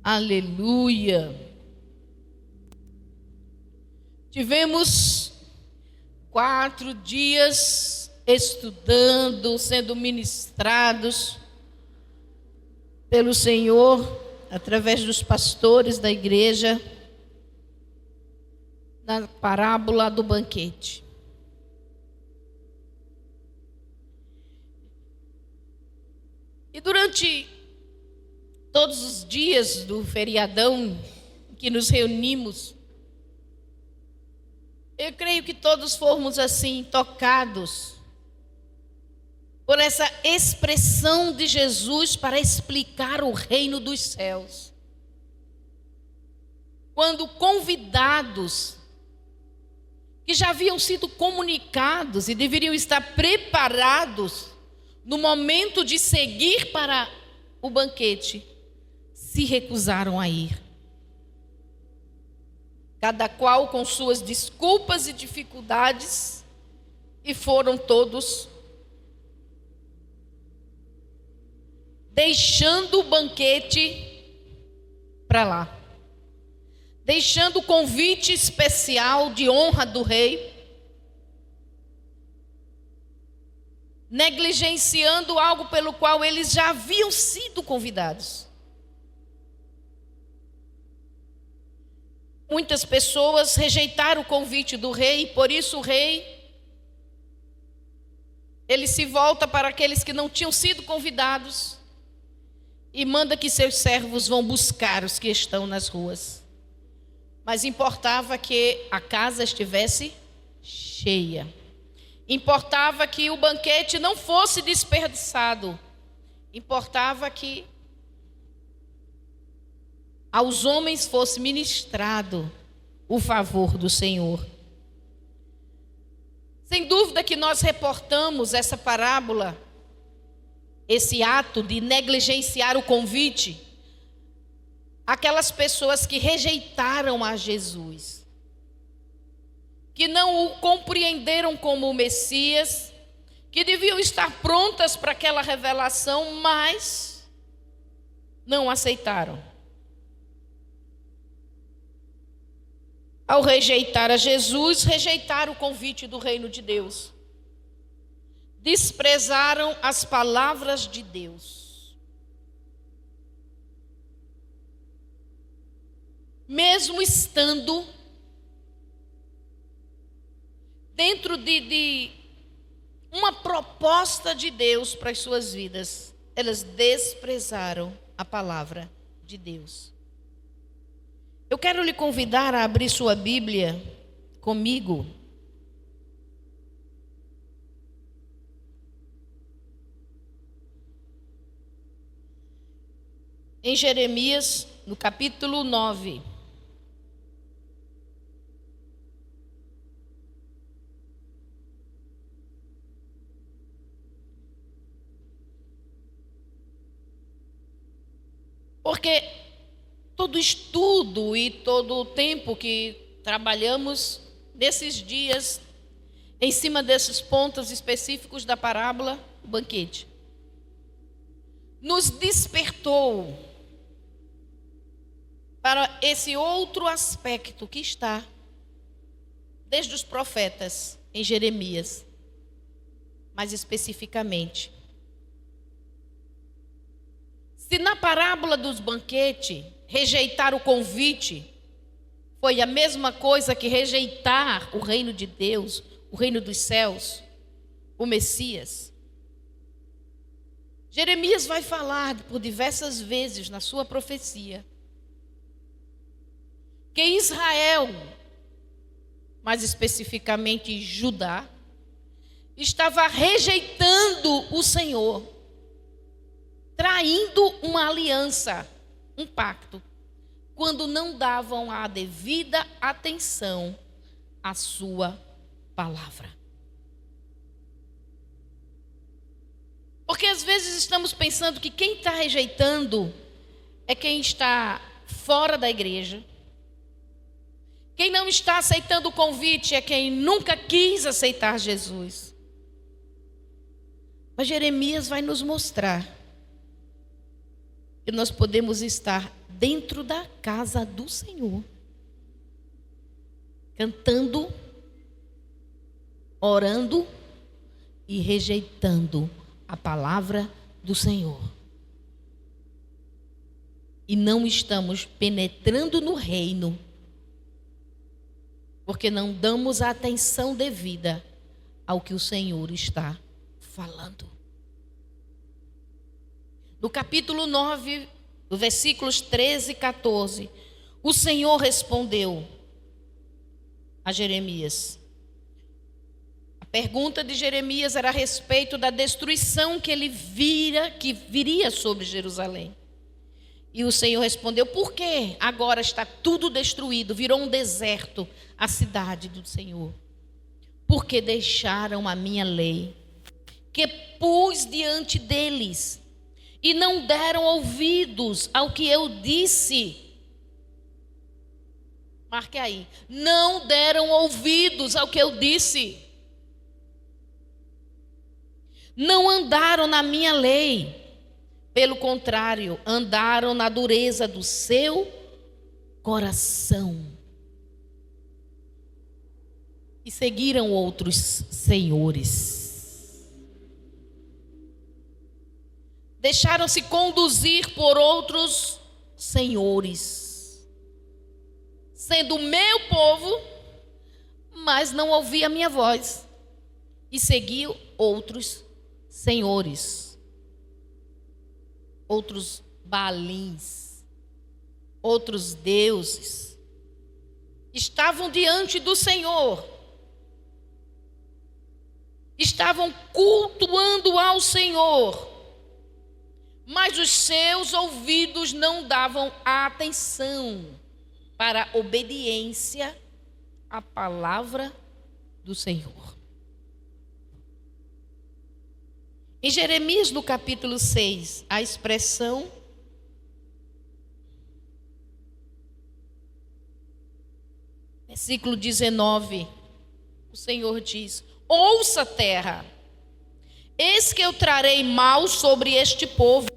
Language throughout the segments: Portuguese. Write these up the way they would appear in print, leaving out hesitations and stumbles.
Aleluia. Tivemos 4 dias estudando, sendo ministrados pelo Senhor, através dos pastores da igreja, na parábola do banquete. E durante todos os dias do feriadão que nos reunimos, eu creio que todos fomos assim tocados por essa expressão de Jesus para explicar o reino dos céus. Quando convidados que já haviam sido comunicados e deveriam estar preparados no momento de seguir para o banquete, se recusaram a ir. Cada qual com suas desculpas e dificuldades, e foram todos deixando o banquete para lá, deixando o convite especial de honra do rei, negligenciando algo pelo qual eles já haviam sido convidados. Muitas pessoas rejeitaram o convite do rei, por isso o rei, ele se volta para aqueles que não tinham sido convidados e manda que seus servos vão buscar os que estão nas ruas. Mas importava que a casa estivesse cheia. Importava que o banquete não fosse desperdiçado. Importava que aos homens fosse ministrado o favor do Senhor. Sem dúvida que nós reportamos essa parábola, esse ato de negligenciar o convite, aquelas pessoas que rejeitaram a Jesus, que não o compreenderam como o Messias, que deviam estar prontas para aquela revelação, mas não aceitaram. Ao rejeitar a Jesus, rejeitaram o convite do reino de Deus. Desprezaram as palavras de Deus. Mesmo estando dentro de uma proposta de Deus para as suas vidas, elas desprezaram a palavra de Deus. Eu quero lhe convidar a abrir sua Bíblia comigo. Em Jeremias, no capítulo 9. Porque todo estudo e todo o tempo que trabalhamos nesses dias, em cima desses pontos específicos da parábola, o banquete, nos despertou para esse outro aspecto que está desde os profetas em Jeremias, mais especificamente. Se na parábola dos banquetes, rejeitar o convite foi a mesma coisa que rejeitar o reino de Deus, o reino dos céus, o Messias, Jeremias vai falar por diversas vezes na sua profecia que Israel, mais especificamente Judá, estava rejeitando o Senhor, traindo uma aliança, um pacto, quando não davam a devida atenção à sua palavra. Porque às vezes estamos pensando que quem está rejeitando é quem está fora da igreja. Quem não está aceitando o convite é quem nunca quis aceitar Jesus. Mas Jeremias vai nos mostrar que nós podemos estar dentro da casa do Senhor, cantando, orando e rejeitando a palavra do Senhor. E não estamos penetrando no reino, porque não damos a atenção devida ao que o Senhor está falando. No capítulo 9, versículos 13 e 14, o Senhor respondeu a Jeremias. A pergunta de Jeremias era a respeito da destruição que ele que viria sobre Jerusalém. E o Senhor respondeu: por que agora está tudo destruído, virou um deserto a cidade do Senhor? Porque deixaram a minha lei, que pus diante deles, e não deram ouvidos ao que eu disse. Marque aí, não deram ouvidos ao que eu disse. Não andaram na minha lei. Pelo contrário, andaram na dureza do seu coração e seguiram outros senhores. Deixaram-se conduzir por outros senhores, sendo o meu povo, mas não ouvia a minha voz, e seguiam outros senhores. Outros baalins, outros deuses, estavam diante do Senhor, estavam cultuando ao Senhor, mas os seus ouvidos não davam atenção para a obediência à palavra do Senhor. Em Jeremias, no capítulo 6, a expressão versículo 19, o Senhor diz: ouça, terra, eis que eu trarei mal sobre este povo,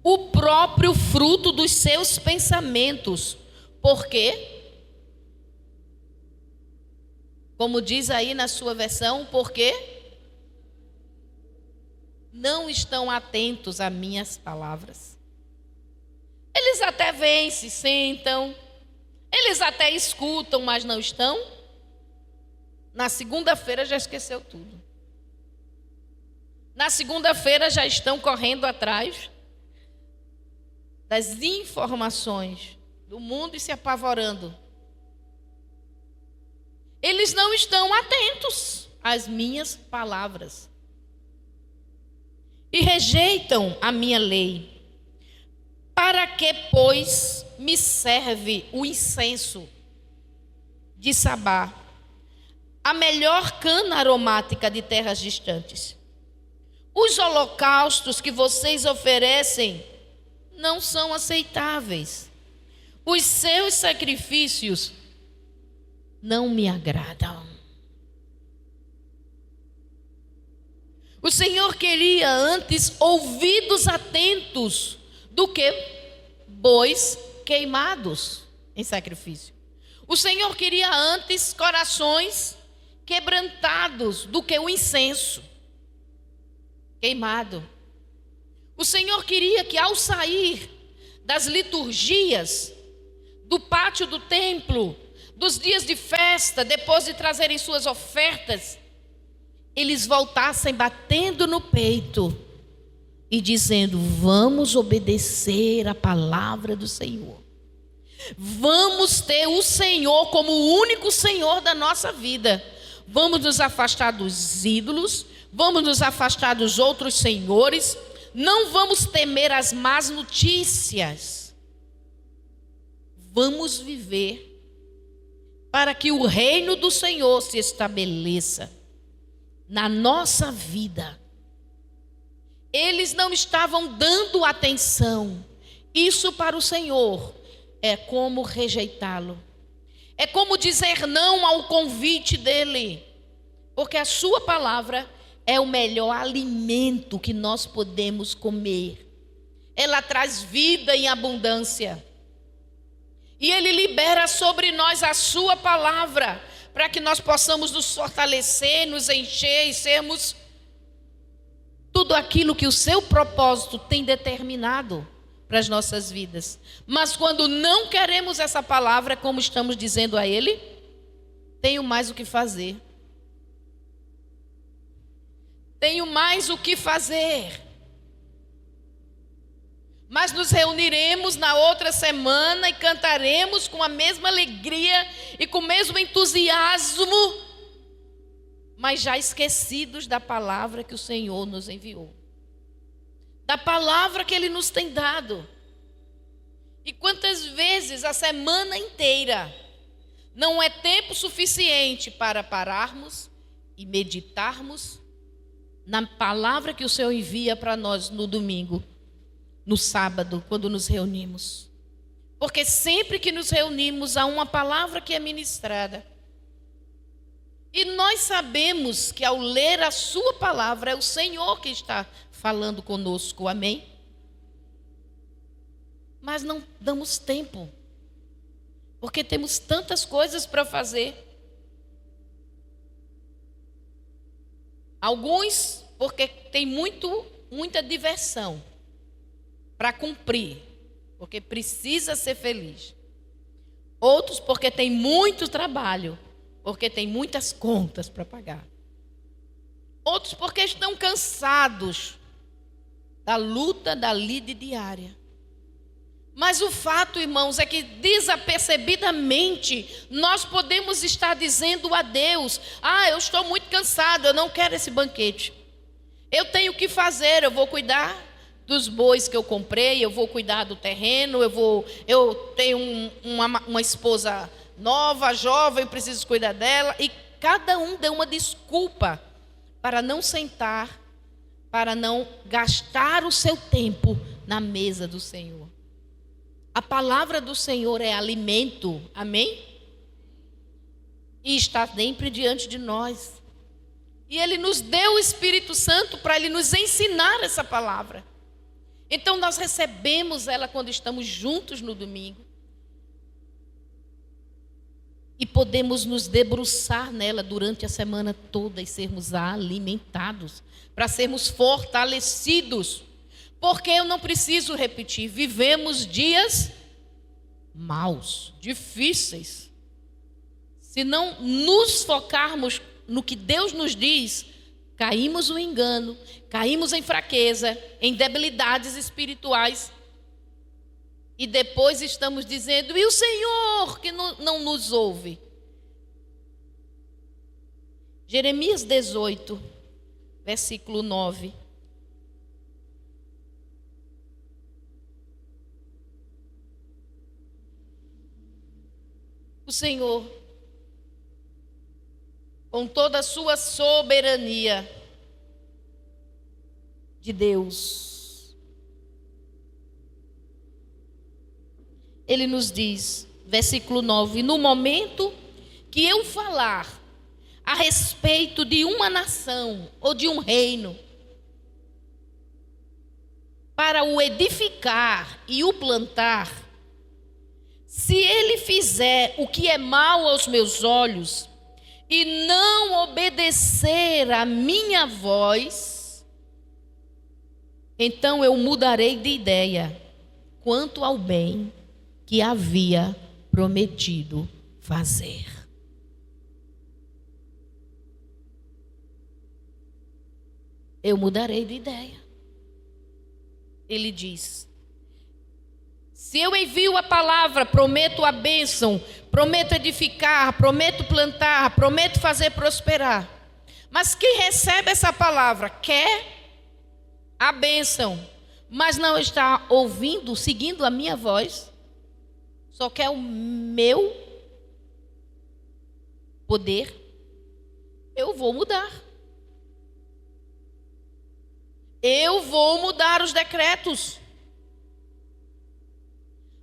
o próprio fruto dos seus pensamentos. Por quê? Como diz aí na sua versão, por quê? Não estão atentos às minhas palavras. Eles até vêm, se sentam, eles até escutam, mas não estão. Na segunda-feira já esqueceu tudo. Na segunda-feira já estão correndo atrás das informações do mundo e se apavorando. Eles não estão atentos às minhas palavras. E rejeitam a minha lei. Para que, pois, me serve o incenso de Sabá, a melhor cana aromática de terras distantes? Os holocaustos que vocês oferecem não são aceitáveis. Os seus sacrifícios não me agradam. O Senhor queria antes ouvidos atentos do que bois queimados em sacrifício. O Senhor queria antes corações quebrantados do que o incenso queimado. O Senhor queria que ao sair das liturgias, do pátio do templo, dos dias de festa, depois de trazerem suas ofertas, eles voltassem batendo no peito e dizendo: vamos obedecer a palavra do Senhor. Vamos ter o Senhor como o único Senhor da nossa vida. Vamos nos afastar dos ídolos, vamos nos afastar dos outros senhores, não vamos temer as más notícias. Vamos viver para que o reino do Senhor se estabeleça na nossa vida. Eles não estavam dando atenção. Isso para o Senhor é como rejeitá-lo. É como dizer não ao convite dele. Porque a sua palavra é o melhor alimento que nós podemos comer. ela traz vida em abundância. E Ele libera sobre nós a sua palavra, para que nós possamos nos fortalecer, nos encher e sermos tudo aquilo que o seu propósito tem determinado para as nossas vidas. Mas quando não queremos essa palavra, como estamos dizendo a Ele, tenho mais o que fazer. Tenho mais o que fazer. Mas nos reuniremos na outra semana e cantaremos com a mesma alegria e com o mesmo entusiasmo, mas já esquecidos da palavra que o Senhor nos enviou, da palavra que Ele nos tem dado. E quantas vezes a semana inteira não é tempo suficiente para pararmos e meditarmos na palavra que o Senhor envia para nós no domingo, no sábado, quando nos reunimos. Porque sempre que nos reunimos há uma palavra que é ministrada. E nós sabemos que ao ler a sua palavra é o Senhor que está falando conosco, amém? Mas não damos tempo, porque temos tantas coisas para fazer. Alguns porque tem muita diversão para cumprir, porque precisa ser feliz. Outros porque tem muito trabalho, porque tem muitas contas para pagar. Outros porque estão cansados da luta, da lida diária. Mas o fato, irmãos, é que desapercebidamente nós podemos estar dizendo a Deus: eu estou muito cansado, eu não quero esse banquete. Eu tenho que fazer, eu vou cuidar dos bois que eu comprei, eu vou cuidar do terreno, eu tenho uma esposa nova, jovem, preciso cuidar dela. E cada um deu uma desculpa para não sentar, para não gastar o seu tempo na mesa do Senhor. A palavra do Senhor é alimento, amém? E está sempre diante de nós. E Ele nos deu o Espírito Santo para Ele nos ensinar essa palavra. Então nós recebemos ela quando estamos juntos no domingo. E podemos nos debruçar nela durante a semana toda e sermos alimentados, para sermos fortalecidos. Porque eu não preciso repetir, vivemos dias maus, difíceis. Se não nos focarmos no que Deus nos diz, caímos no engano, caímos em fraqueza, em debilidades espirituais. E depois estamos dizendo: e o Senhor que não nos ouve? Jeremias 18, versículo 9. O Senhor, com toda a sua soberania de Deus, Ele nos diz, versículo 9: no momento que eu falar a respeito de uma nação ou de um reino, para o edificar e o plantar, se ele fizer o que é mal aos meus olhos e não obedecer à minha voz, então eu mudarei de ideia quanto ao bem que havia prometido fazer. Eu mudarei de ideia. Ele diz: se eu envio a palavra, prometo a bênção, prometo edificar, prometo plantar, prometo fazer prosperar. Mas quem recebe essa palavra quer a bênção, mas não está ouvindo, seguindo a minha voz, só quer o meu poder, eu vou mudar. Eu vou mudar os decretos.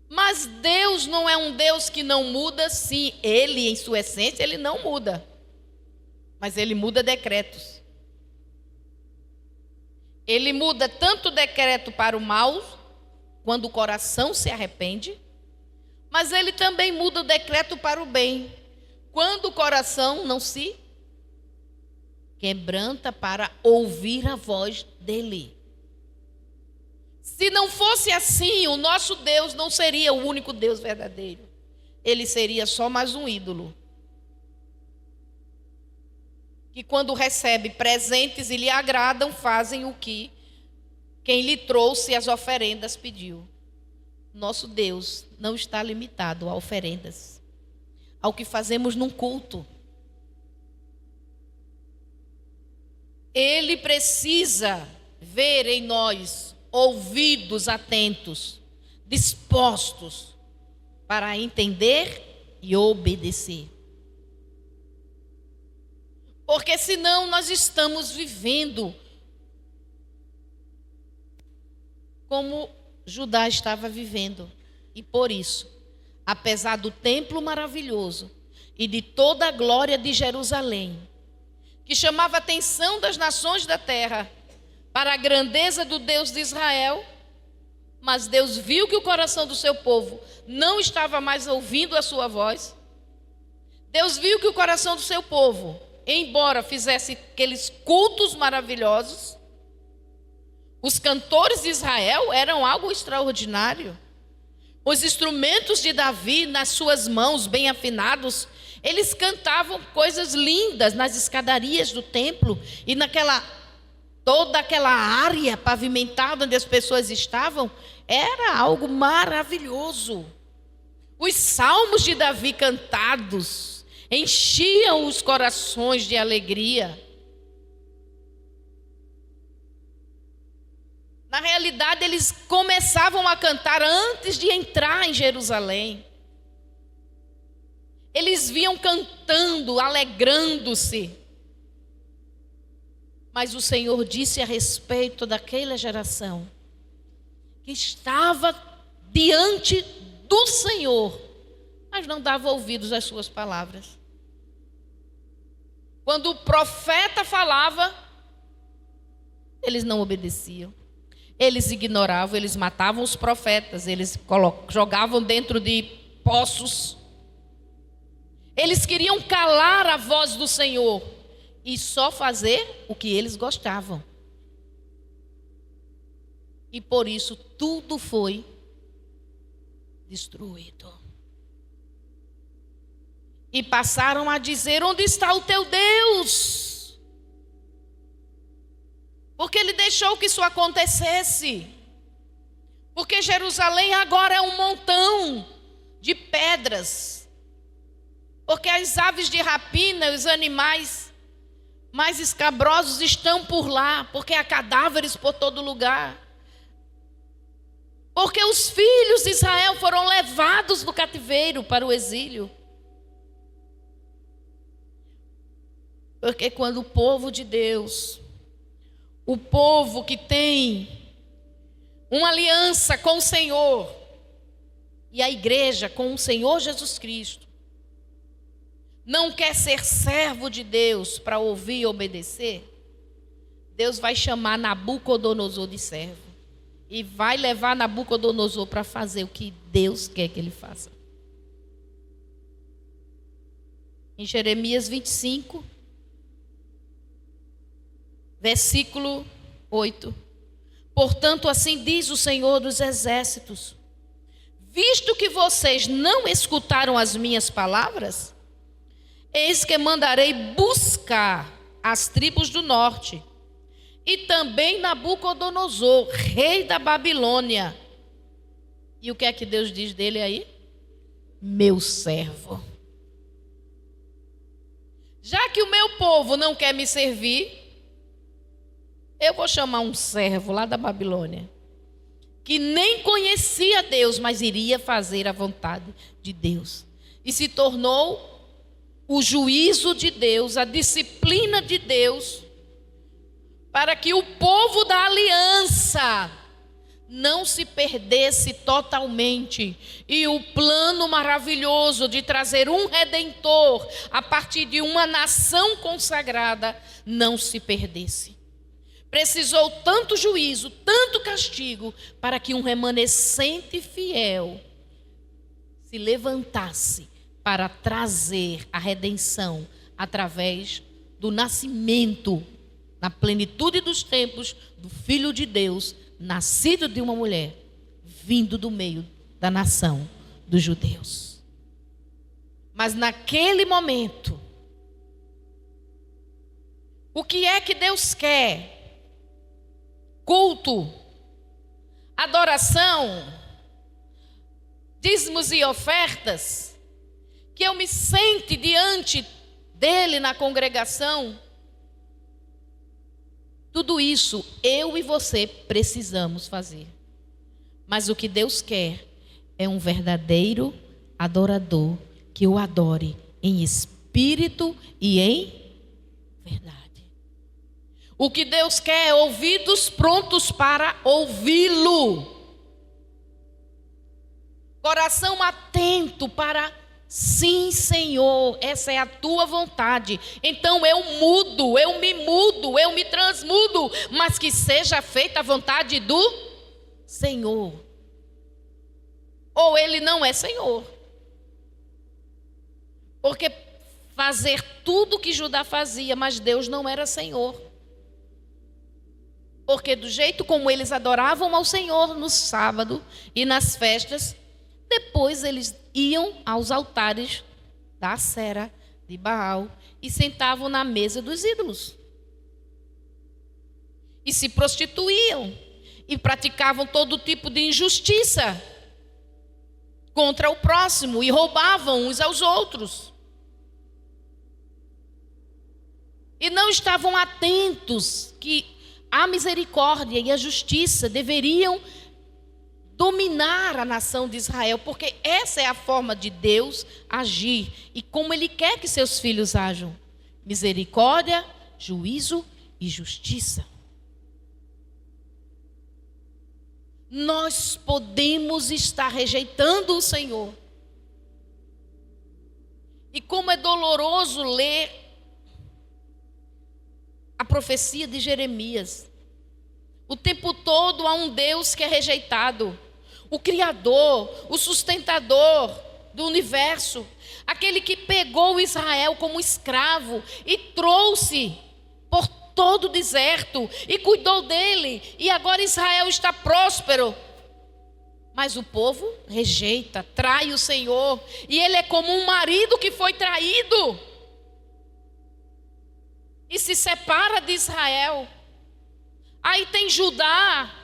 Mas Deus não é um Deus que não muda, sim. Ele, em sua essência, Ele não muda. Mas Ele muda decretos. Ele muda tanto o decreto para o mal, quando o coração se arrepende, mas ele também muda o decreto para o bem, quando o coração não se quebranta para ouvir a voz dele. Se não fosse assim, o nosso Deus não seria o único Deus verdadeiro. Ele seria só mais um ídolo, que quando recebe presentes e lhe agradam, fazem o que quem lhe trouxe as oferendas pediu. Nosso Deus não está limitado a oferendas, ao que fazemos num culto. Ele precisa ver em nós ouvidos atentos, dispostos para entender e obedecer. Porque senão nós estamos vivendo como Judá estava vivendo. E por isso, apesar do templo maravilhoso e de toda a glória de Jerusalém, que chamava a atenção das nações da terra para a grandeza do Deus de Israel, mas Deus viu que o coração do seu povo não estava mais ouvindo a sua voz. Deus viu que o coração do seu povo, embora fizesse aqueles cultos maravilhosos, os cantores de Israel eram algo extraordinário. Os instrumentos de Davi nas suas mãos, bem afinados, eles cantavam coisas lindas nas escadarias do templo e toda aquela área pavimentada onde as pessoas estavam, era algo maravilhoso. Os salmos de Davi cantados enchiam os corações de alegria. Na realidade, eles começavam a cantar antes de entrar em Jerusalém. Eles vinham cantando, alegrando-se. Mas o Senhor disse a respeito daquela geração que estava diante do Senhor, mas não dava ouvidos às suas palavras. Quando o profeta falava, eles não obedeciam. Eles ignoravam, eles matavam os profetas, eles jogavam dentro de poços. Eles queriam calar a voz do Senhor e só fazer o que eles gostavam. E por isso tudo foi destruído. E passaram a dizer: onde está o teu Deus? Porque ele deixou que isso acontecesse. Porque Jerusalém agora é um montão de pedras. Porque as aves de rapina, os animais mais escabrosos estão por lá. Porque há cadáveres por todo lugar. Porque os filhos de Israel foram levados do cativeiro para o exílio. Porque quando o povo de Deus, o povo que tem uma aliança com o Senhor e a igreja com o Senhor Jesus Cristo, não quer ser servo de Deus para ouvir e obedecer, Deus vai chamar Nabucodonosor de servo e vai levar Nabucodonosor para fazer o que Deus quer que ele faça. Em Jeremias 25, versículo 8. Portanto, assim diz o Senhor dos Exércitos: visto que vocês não escutaram as minhas palavras, eis que mandarei buscar as tribos do norte, e também Nabucodonosor, rei da Babilônia. E o que é que Deus diz dele aí? Meu servo. Já que o meu povo não quer me servir, eu vou chamar um servo lá da Babilônia, que nem conhecia Deus, mas iria fazer a vontade de Deus. E se tornou o juízo de Deus, a disciplina de Deus, para que o povo da aliança não se perdesse totalmente. E o plano maravilhoso de trazer um redentor a partir de uma nação consagrada não se perdesse. Precisou tanto juízo, tanto castigo, para que um remanescente fiel se levantasse para trazer a redenção através do nascimento, na plenitude dos tempos, do Filho de Deus, nascido de uma mulher, vindo do meio da nação dos judeus. Mas naquele momento, o que é que Deus quer? Culto, adoração, dízimos e ofertas, que eu me sente diante dele na congregação. Tudo isso eu e você precisamos fazer. Mas o que Deus quer é um verdadeiro adorador que o adore em espírito e em verdade. O que Deus quer é ouvidos prontos para ouvi-lo. Coração atento para, sim, Senhor, essa é a tua vontade. Então eu mudo, eu me transmudo, mas que seja feita a vontade do Senhor. Ou ele não é Senhor. Porque fazer tudo que Judá fazia, mas Deus não era Senhor. Porque do jeito como eles adoravam ao Senhor no sábado e nas festas, depois eles iam aos altares da Acera, de Baal, e sentavam na mesa dos ídolos. E se prostituíam, e praticavam todo tipo de injustiça contra o próximo, e roubavam uns aos outros. E não estavam atentos que a misericórdia e a justiça deveriam dominar a nação de Israel, porque essa é a forma de Deus agir e como Ele quer que seus filhos ajam: misericórdia, juízo e justiça. Nós podemos estar rejeitando o Senhor. E como é doloroso ler a profecia de Jeremias. O tempo todo há um Deus que é rejeitado. O Criador, o sustentador do universo. Aquele que pegou Israel como escravo e trouxe por todo o deserto e cuidou dele. E agora Israel está próspero. Mas o povo rejeita, trai o Senhor. E ele é como um marido que foi traído e se separa de Israel. Aí tem Judá,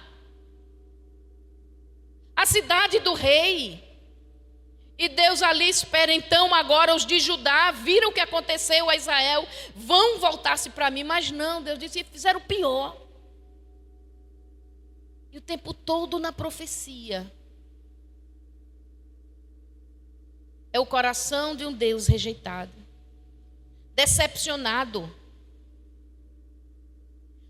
a cidade do rei. E Deus ali espera. Então agora os de Judá viram o que aconteceu a Israel, vão voltar-se para mim. Mas não, Deus disse, fizeram pior. E o tempo todo na profecia é o coração de um Deus rejeitado, decepcionado.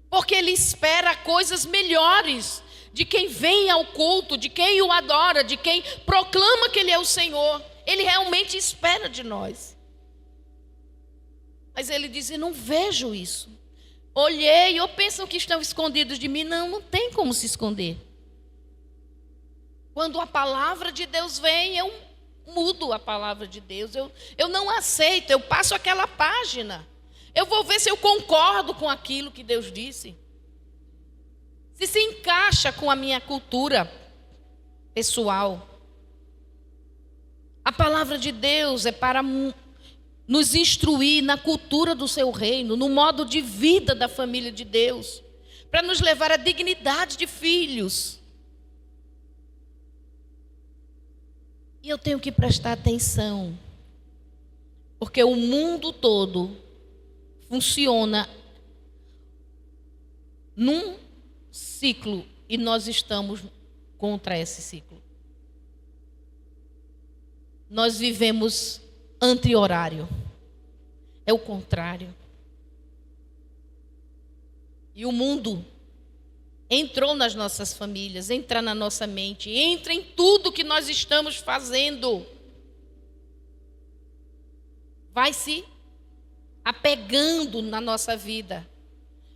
Porque ele espera coisas melhores de quem vem ao culto, de quem o adora, de quem proclama que ele é o Senhor. Ele realmente espera de nós. Mas ele diz, eu não vejo isso. Olhei, ou pensam que estão escondidos de mim. Não, não tem como se esconder. Quando a palavra de Deus vem, eu mudo a palavra de Deus. Eu não aceito, eu passo aquela página. Eu vou ver se eu concordo com aquilo que Deus disse. Se encaixa com a minha cultura pessoal. A palavra de Deus é para nos instruir na cultura do seu reino, no modo de vida da família de Deus, para nos levar à dignidade de filhos. E eu tenho que prestar atenção, porque o mundo todo funciona num ciclo e nós estamos contra esse ciclo. Nós vivemos anti-horário. É o contrário. E o mundo entrou nas nossas famílias, entra na nossa mente, entra em tudo que nós estamos fazendo. Vai se apegando na nossa vida.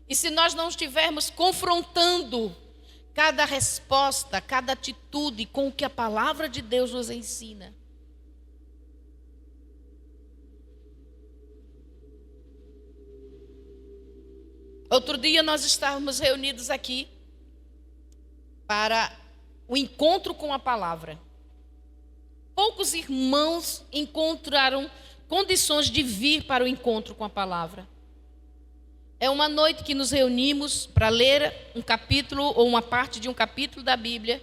E se nós não estivermos confrontando cada resposta, cada atitude com o que a palavra de Deus nos ensina, outro dia nós estávamos reunidos aqui para o encontro com a palavra. Poucos irmãos encontraram condições de vir para o encontro com a palavra. É uma noite que nos reunimos para ler um capítulo ou uma parte de um capítulo da Bíblia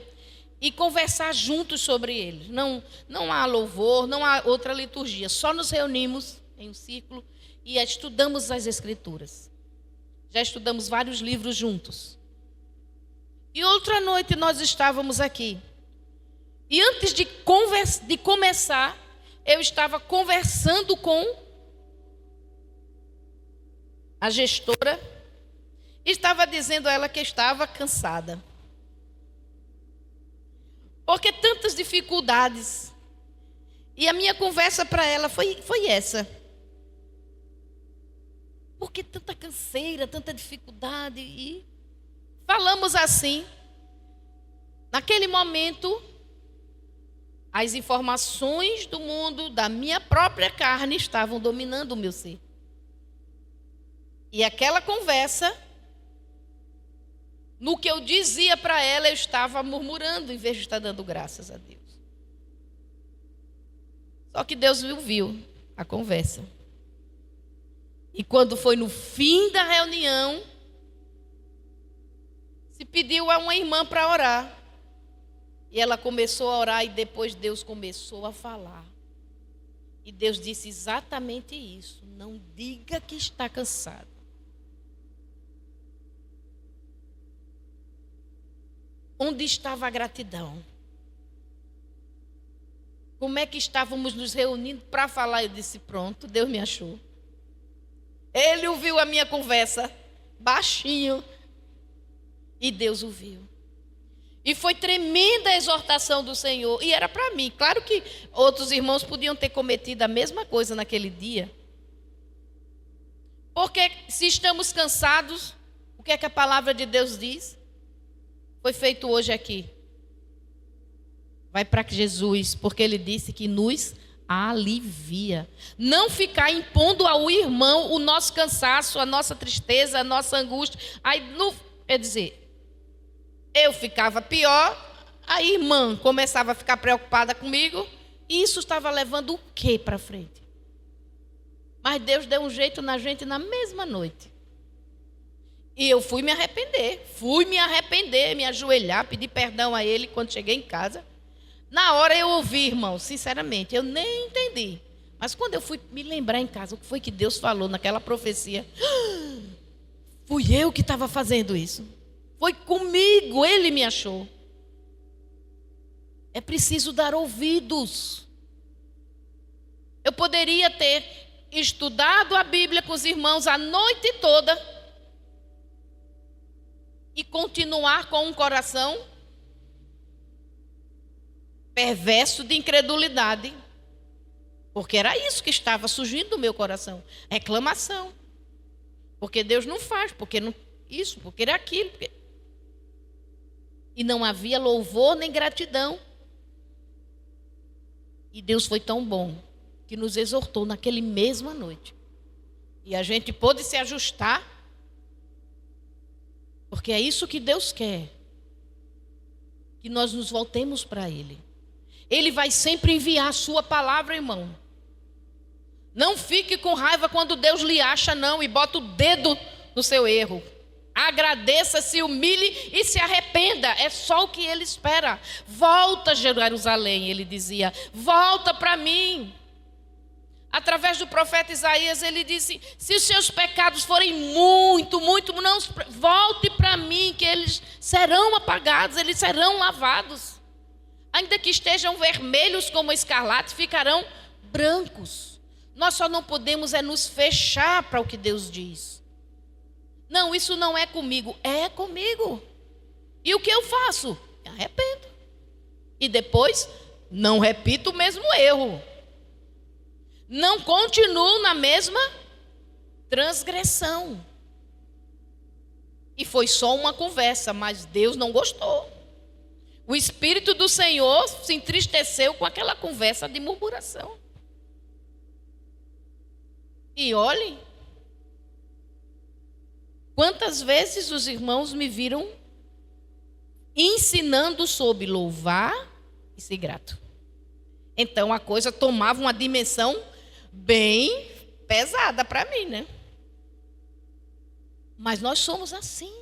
e conversar juntos sobre ele. Não há louvor, não há outra liturgia. Só nos reunimos em um círculo e estudamos as Escrituras. Já estudamos vários livros juntos. E outra noite nós estávamos aqui. E antes de começar, eu estava conversando com a gestora. Estava dizendo a ela que estava cansada. Porque tantas dificuldades. E a minha conversa para ela foi essa. Porque tanta canseira, tanta dificuldade. E falamos assim. Naquele momento, as informações do mundo, da minha própria carne, estavam dominando o meu ser. E aquela conversa, no que eu dizia para ela, eu estava murmurando, em vez de estar dando graças a Deus. Só que Deus viu a conversa. E quando foi no fim da reunião, se pediu a uma irmã para orar. E ela começou a orar e depois Deus começou a falar. E Deus disse exatamente isso. Não diga que está cansado. Onde estava a gratidão? Como é que estávamos nos reunindo para falar? Eu disse, pronto, Deus me achou. Ele ouviu a minha conversa, baixinho. E Deus ouviu. E foi tremenda a exortação do Senhor. E era para mim. Claro que outros irmãos podiam ter cometido a mesma coisa naquele dia. Porque se estamos cansados, o que é que a palavra de Deus diz? Foi feito hoje aqui. Vai para Jesus, porque ele disse que nos alivia. Não ficar impondo ao irmão o nosso cansaço, a nossa tristeza, a nossa angústia. Aí, quer dizer, eu ficava pior, a irmã começava a ficar preocupada comigo, e isso estava levando o quê para frente? Mas Deus deu um jeito na gente na mesma noite. E eu fui me arrepender, me ajoelhar, pedir perdão a Ele quando cheguei em casa. Na hora eu ouvi, irmão, sinceramente, eu nem entendi. Mas quando eu fui me lembrar em casa, o que foi que Deus falou naquela profecia? Fui eu que estava fazendo isso. Foi comigo, Ele me achou. É preciso dar ouvidos. Eu poderia ter estudado a Bíblia com os irmãos a noite toda e continuar com um coração perverso de incredulidade. Porque era isso que estava surgindo do meu coração. Reclamação. Porque Deus não faz, porque não isso, porque era aquilo. Porque... E não havia louvor nem gratidão. E Deus foi tão bom que nos exortou naquele mesma noite. E a gente pôde se ajustar, porque é isso que Deus quer. Que nós nos voltemos para Ele. Ele vai sempre enviar a sua palavra, irmão. Não fique com raiva quando Deus lhe acha, não, e bota o dedo no seu erro. Agradeça, se humilhe e se arrependa. É só o que Ele espera. Volta, Jerusalém, Ele dizia. Volta para mim. Através do profeta Isaías, ele disse, se os seus pecados forem muito, não, volte para mim, que eles serão apagados, eles serão lavados. Ainda que estejam vermelhos como escarlate, ficarão brancos. Nós só não podemos nos fechar para o que Deus diz. Não, isso não é comigo. É comigo. E o que eu faço? Me arrependo. E depois, não repito o mesmo erro. Não continuo na mesma transgressão. E foi só uma conversa, mas Deus não gostou. O Espírito do Senhor se entristeceu com aquela conversa de murmuração. E olhe, quantas vezes os irmãos me viram ensinando sobre louvar e ser grato. Então a coisa tomava uma dimensão bem pesada para mim, né? Mas nós somos assim.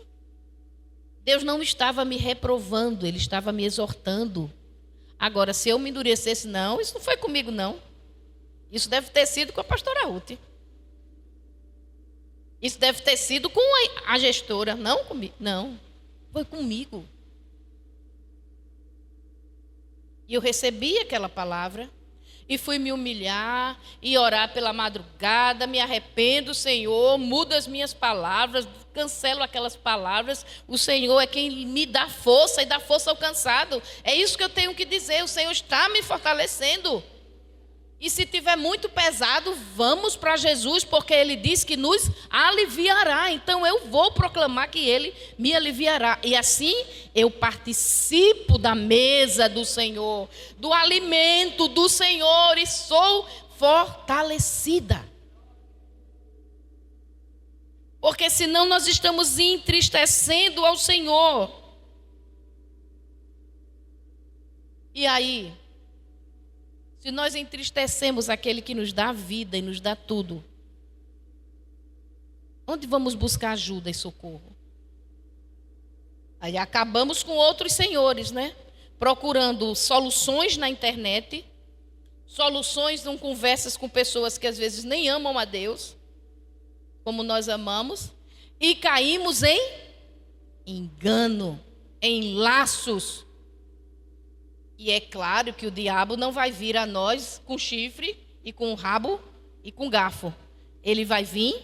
Deus não estava me reprovando, Ele estava me exortando. Agora, se eu me endurecesse, não, isso não foi comigo, não. Isso deve ter sido com a pastora Ruth. Isso deve ter sido com a gestora, não comigo. Não, foi comigo. E eu recebi aquela palavra e fui me humilhar e orar pela madrugada. Me arrependo, Senhor, muda as minhas palavras, cancelo aquelas palavras. O Senhor é quem me dá força e dá força ao cansado. É isso que eu tenho que dizer, o Senhor está me fortalecendo. E se tiver muito pesado, vamos para Jesus, porque Ele diz que nos aliviará. Então eu vou proclamar que Ele me aliviará. E assim eu participo da mesa do Senhor, do alimento do Senhor e sou fortalecida. Porque senão nós estamos entristecendo ao Senhor. E aí? Se nós entristecemos aquele que nos dá a vida e nos dá tudo, onde vamos buscar ajuda e socorro? Aí acabamos com outros senhores, né? Procurando soluções na internet, soluções em conversas com pessoas que às vezes nem amam a Deus, como nós amamos, e caímos em engano, em laços. E é claro que o diabo não vai vir a nós com chifre e com rabo e com garfo. Ele vai vir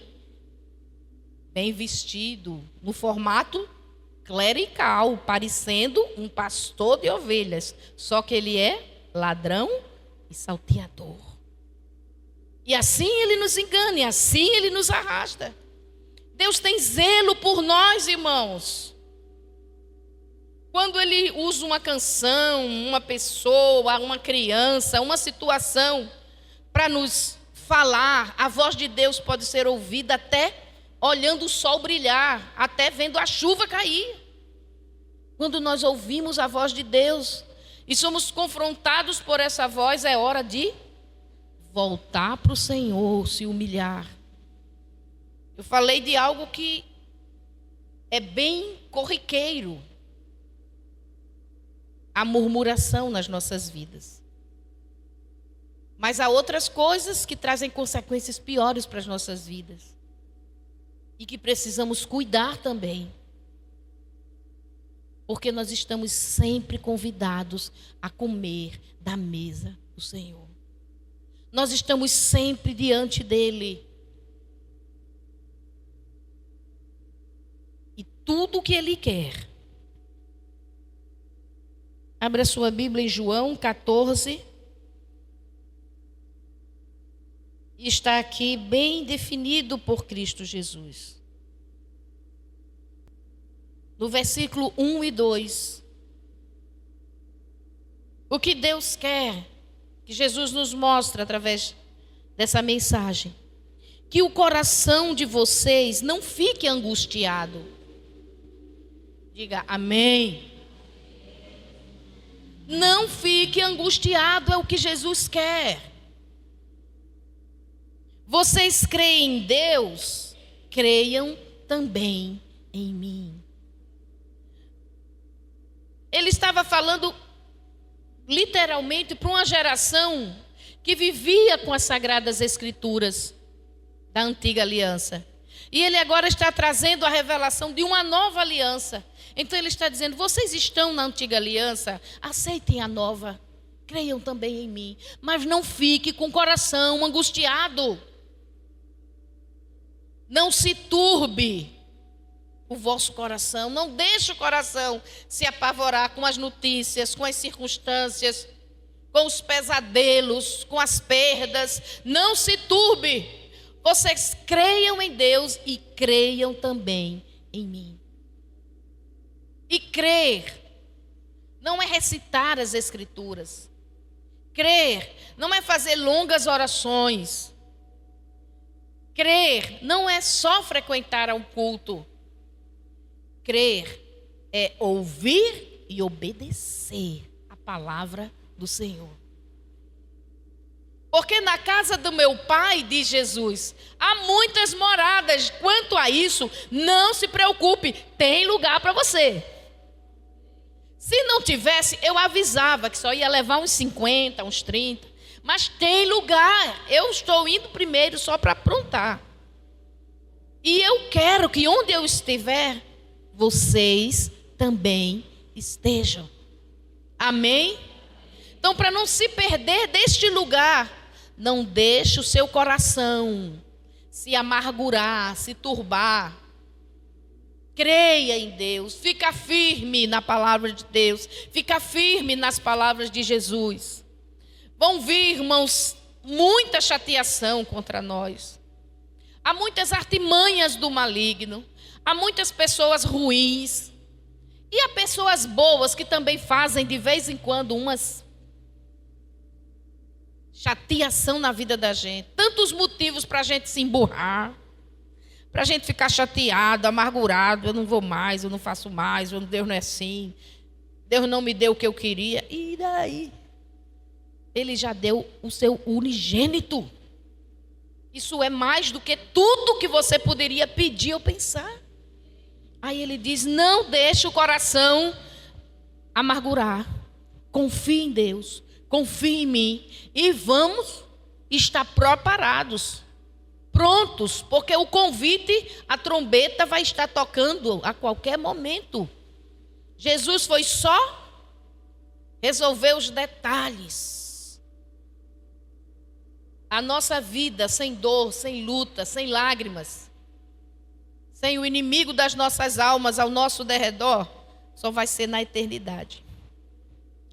bem vestido, no formato clerical, parecendo um pastor de ovelhas. Só que ele é ladrão e salteador. E assim ele nos engana, e assim ele nos arrasta. Deus tem zelo por nós, irmãos. Quando Ele usa uma canção, uma pessoa, uma criança, uma situação para nos falar, a voz de Deus pode ser ouvida até olhando o sol brilhar, até vendo a chuva cair. Quando nós ouvimos a voz de Deus e somos confrontados por essa voz, é hora de voltar para o Senhor, se humilhar. Eu falei de algo que é bem corriqueiro. A murmuração nas nossas vidas. Mas há outras coisas que trazem consequências piores para as nossas vidas. E que precisamos cuidar também. Porque nós estamos sempre convidados a comer da mesa do Senhor. Nós estamos sempre diante dEle. E tudo o que Ele quer. Abra sua Bíblia em João 14. Está aqui bem definido por Cristo Jesus. No versículo 1 e 2. O que Deus quer, que Jesus nos mostra através dessa mensagem. Que o coração de vocês não fique angustiado. Diga amém. Não fique angustiado, é o que Jesus quer. Vocês creem em Deus, creiam também em mim. Ele estava falando literalmente para uma geração que vivia com as Sagradas Escrituras da antiga aliança. E ele agora está trazendo a revelação de uma nova aliança. Então ele está dizendo, vocês estão na antiga aliança, aceitem a nova, creiam também em mim. Mas não fique com o coração angustiado. Não se turbe o vosso coração, não deixe o coração se apavorar com as notícias, com as circunstâncias, com os pesadelos, com as perdas. Não se turbe. Vocês creiam em Deus e creiam também em mim. E crer não é recitar as Escrituras. Crer não é fazer longas orações. Crer não é só frequentar um culto. Crer é ouvir e obedecer a palavra do Senhor. Porque na casa do meu Pai, diz Jesus, há muitas moradas. Quanto a isso, não se preocupe, tem lugar para você. Se não tivesse, eu avisava que só ia levar uns 50, uns 30. Mas tem lugar. Eu estou indo primeiro só para aprontar. E eu quero que onde eu estiver, vocês também estejam. Amém? Então, para não se perder deste lugar, não deixe o seu coração se amargurar, se turbar. Creia em Deus, fica firme na palavra de Deus, fica firme nas palavras de Jesus. Vão vir, irmãos, muita chateação contra nós. Há muitas artimanhas do maligno, há muitas pessoas ruins. E há pessoas boas que também fazem de vez em quando umas chateação na vida da gente. Tantos motivos para a gente se emburrar, para a gente ficar chateado, amargurado. Eu não vou mais, eu não faço mais, Deus não é assim. Deus não me deu o que eu queria. E daí? Ele já deu o seu unigênito. Isso é mais do que tudo que você poderia pedir ou pensar. Aí ele diz, não deixe o coração amargurar. Confie em Deus, confie em mim. E vamos estar preparados, prontos, porque o convite, a trombeta vai estar tocando a qualquer momento. Jesus foi só resolver os detalhes. A nossa vida sem dor, sem luta, sem lágrimas, sem o inimigo das nossas almas ao nosso derredor, só vai ser na eternidade.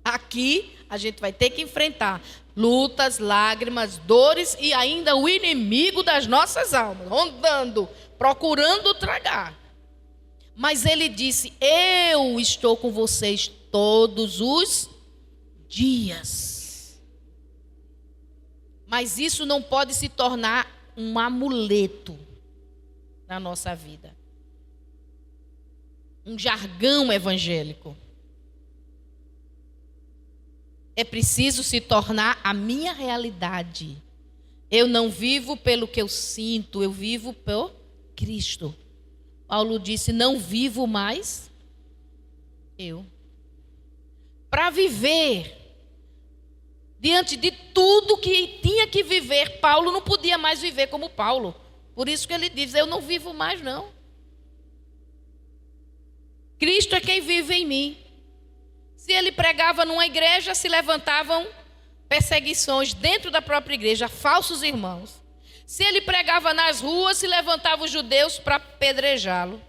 Aqui a gente vai ter que enfrentar lutas, lágrimas, dores e ainda o inimigo das nossas almas, rondando, procurando tragar. Mas ele disse, eu estou com vocês todos os dias. Mas isso não pode se tornar um amuleto na nossa vida. Um jargão evangélico. É preciso se tornar a minha realidade. Eu não vivo pelo que eu sinto, eu vivo por Cristo. Paulo disse, não vivo mais eu. Para viver diante de tudo que tinha que viver, Paulo não podia mais viver como Paulo. Por isso que ele diz, eu não vivo mais não. Cristo é quem vive em mim. Se ele pregava numa igreja, se levantavam perseguições dentro da própria igreja, falsos irmãos. Se ele pregava nas ruas, se levantavam os judeus para apedrejá-lo.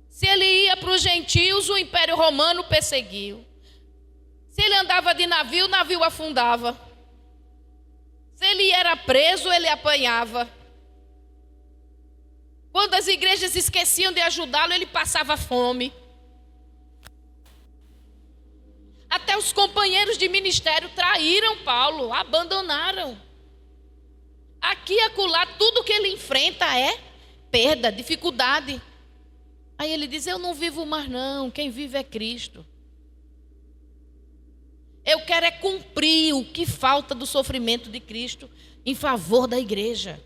Se ele ia para os gentios, o Império Romano perseguiu. Se ele andava de navio, o navio afundava. Se ele era preso, ele apanhava. Quando as igrejas esqueciam de ajudá-lo, ele passava fome. Até os companheiros de ministério traíram Paulo, abandonaram. Aqui e acolá, tudo que ele enfrenta é perda, dificuldade. Aí ele diz, eu não vivo mais não, quem vive é Cristo. Eu quero é cumprir o que falta do sofrimento de Cristo em favor da igreja.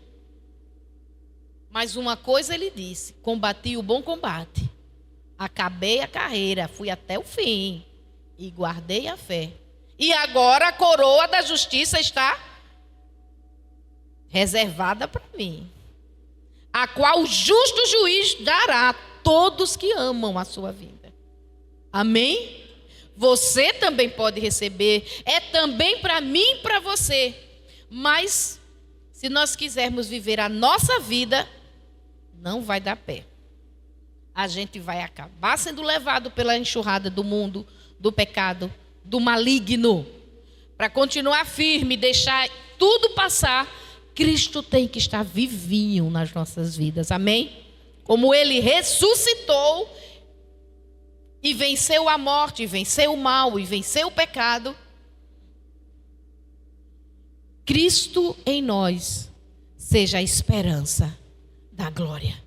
Mas uma coisa ele disse, combati o bom combate, acabei a carreira, fui até o fim. E guardei a fé. E agora a coroa da justiça está reservada para mim, a qual o justo juiz dará a todos que amam a sua vida. Amém? Você também pode receber. É também para mim e para você. Mas, se nós quisermos viver a nossa vida, não vai dar pé. A gente vai acabar sendo levado pela enxurrada do mundo, do pecado, do maligno. Para continuar firme, deixar tudo passar, Cristo tem que estar vivinho nas nossas vidas, amém? Como Ele ressuscitou, e venceu a morte, e venceu o mal, e venceu o pecado, Cristo em nós seja a esperança da glória.